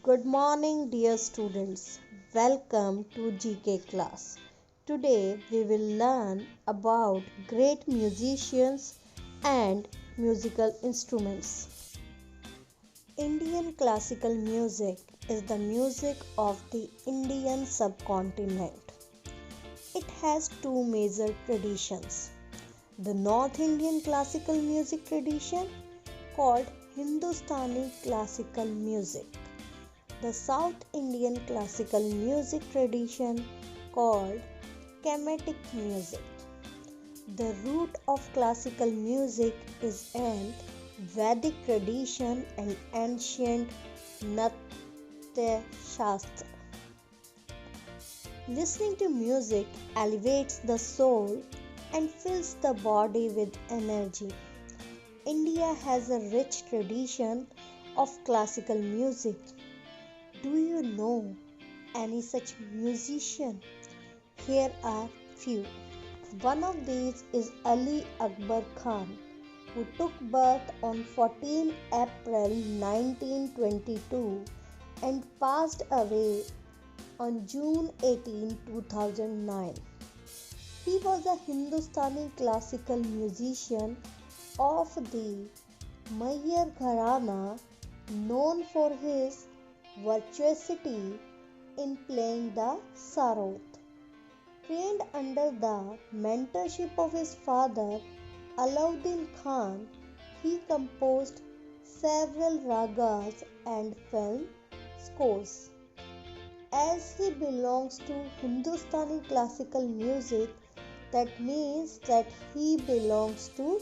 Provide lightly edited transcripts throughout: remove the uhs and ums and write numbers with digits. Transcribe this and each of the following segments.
Good morning, dear students. Welcome to GK class. Today we will learn about great musicians and musical instruments. Indian classical music is the music of the Indian subcontinent. It has two major traditions. The North Indian classical music tradition called Hindustani classical music, the South Indian classical music tradition called Kemetic music. The root of classical music is an Vedic tradition and ancient Natya Shastra. Listening to music elevates the soul and fills the body with energy. India has a rich tradition of classical music. Do you know any such musician? Here are few. One of these is Ali Akbar Khan, who took birth on 14 April 1922 and passed away on June 18, 2009. He was a Hindustani classical musician of the Mayyar Gharana, known for his virtuosity in playing the sarod. Trained under the mentorship of his father Alauddin Khan, he composed several ragas and film scores. As he belongs to Hindustani classical music, that means that he belongs to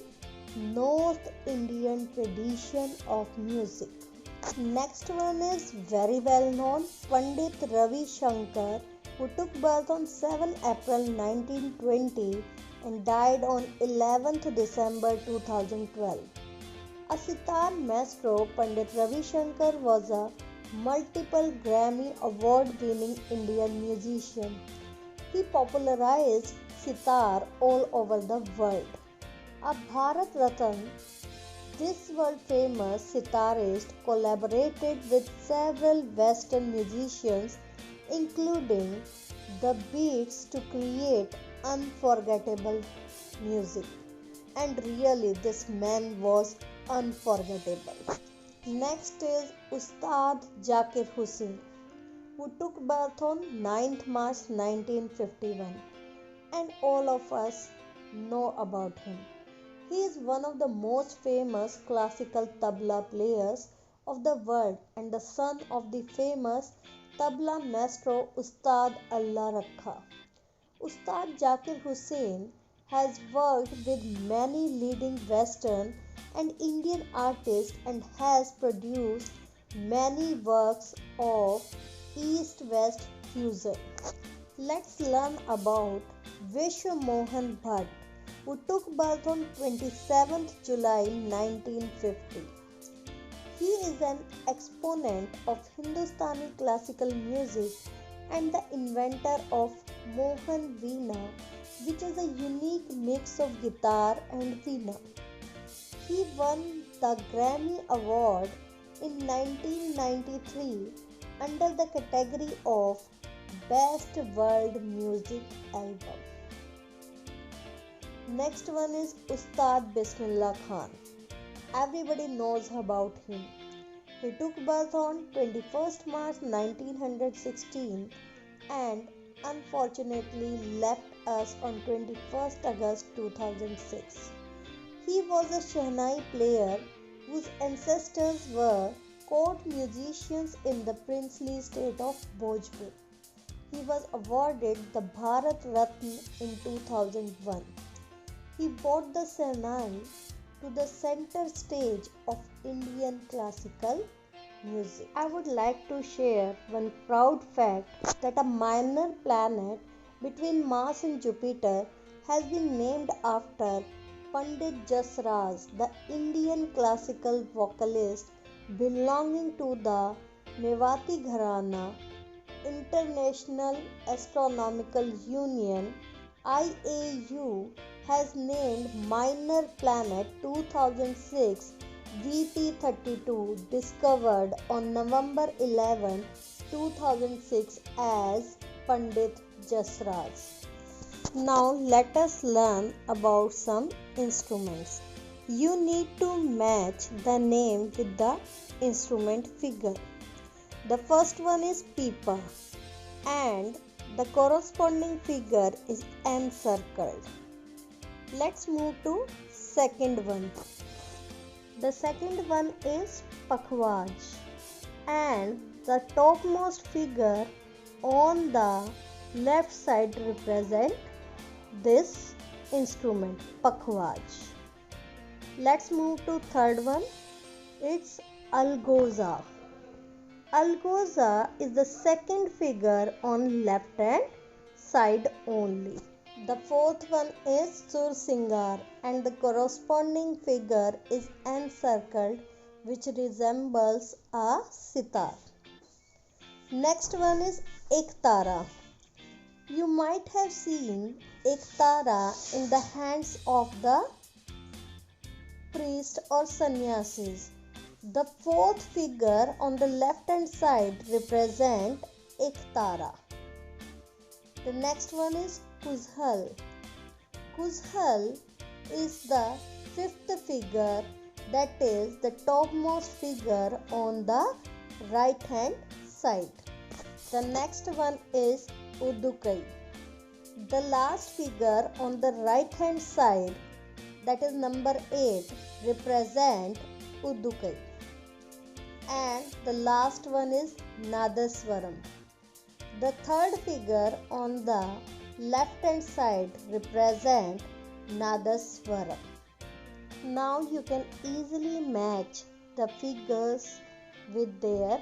North Indian tradition of music. Next one is very well known Pandit Ravi Shankar, who took birth on 7 April 1920 and died on 11th December 2012. A sitar maestro, Pandit Ravi Shankar was a multiple Grammy award winning Indian musician. He popularized sitar all over the world. A Bharat Ratan, this world famous sitarist collaborated with several Western musicians, including the Beats, to create unforgettable music. And really, this man was unforgettable. Next is Ustad Zakir Hussain, who took birth on 9th March 1951, and all of us know about him. He is one of the most famous classical tabla players of the world and the son of the famous tabla maestro Ustad Allah Rakha. Ustad Zakir Hussain has worked with many leading Western and Indian artists and has produced many works of East-West fusion. Let's learn about Vishwa Mohan Bhatt, who took birth on 27th July 1950. He is an exponent of Hindustani classical music and the inventor of Mohan Veena, which is a unique mix of guitar and veena. He won the Grammy Award in 1993 under the category of Best World Music Album. Next one is Ustad Bismillah Khan. Everybody knows about him. He took birth on 21st March 1916 and unfortunately left us on 21st August 2006. He was a Shehnai player whose ancestors were court musicians in the princely state of Bhojpur. He was awarded the Bharat Ratna in 2001. He brought the Shehnai to the center stage of Indian classical music. I would like to share one proud fact that a minor planet between Mars and Jupiter has been named after Pandit Jasraj, the Indian classical vocalist belonging to the Mewati Gharana. International Astronomical Union IAU has named Minor Planet 2006 VP32 discovered on November 11, 2006 as Pandit Jasraj. Now let us learn about some instruments. You need to match the name with the instrument figure. The first one is pipa and the corresponding figure is encircled. Let's move to second one. The second one is pakhwaj and the topmost figure on the left side represent this instrument pakhwaj. Let's move to third one. It's algoza. Algoza is the second figure on left hand side only. The fourth one is sursingar and the corresponding figure is encircled which resembles a sitar. Next one is ektara. You might have seen ektara in the hands of the priest or sannyasis. The fourth figure on the left hand side represent ektara. The next one is kuzhal. Kuzhal is the fifth figure, that is the topmost figure on the right hand side. The next one is udukai. The last figure on the right hand side, that is number 8, represent udukai. And the last one is nadaswaram. The third figure on the left hand side represent nadaswaram. Now you can easily match the figures with their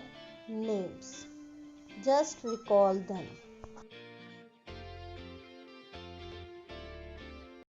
names. Just recall them.